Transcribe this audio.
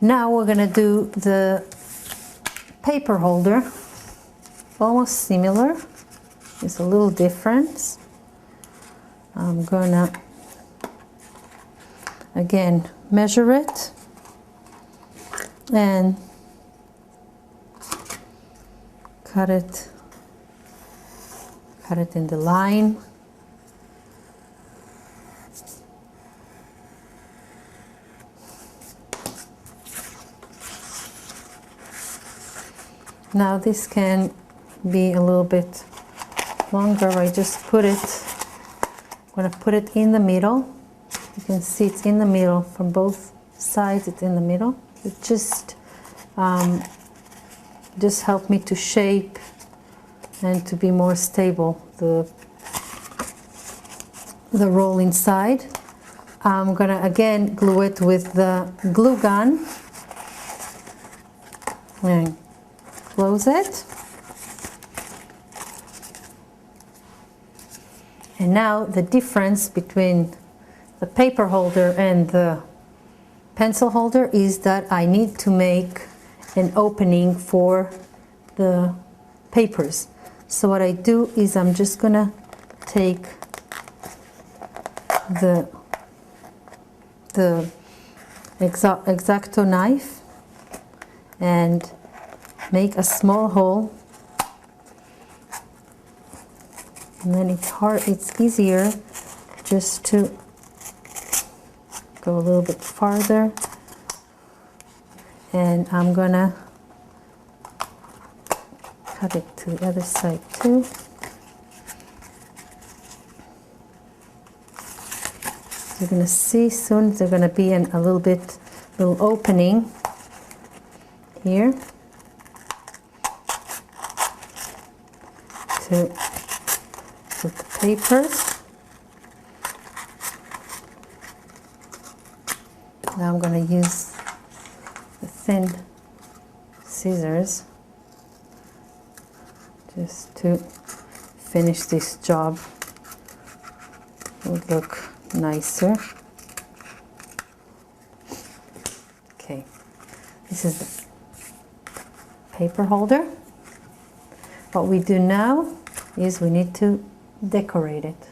Now we're gonna do the paper holder, almost similar, it's a little difference. I'm gonna again measure it and cut it in the line. Now this can be a little bit longer. I just put it, I'm going to put it in the middle. You can see it's in the middle from both sides. It's in the middle. It just helped me to shape and to be more stable the roll inside. I'm going to again glue it with the glue gun and close it. And now the difference between the paper holder and the pencil holder is that I need to make an opening for the papers. So what I do is I'm just gonna take the X-Acto knife and make a small hole, and then it's easier just to go a little bit farther, and I'm gonna cut it to the other side too. You're gonna see soon there's gonna be a little opening here to put the papers. Now I'm going to use the thin scissors just to finish this job. It would look nicer. Okay, this is the paper holder. What we do now is we need to decorate it.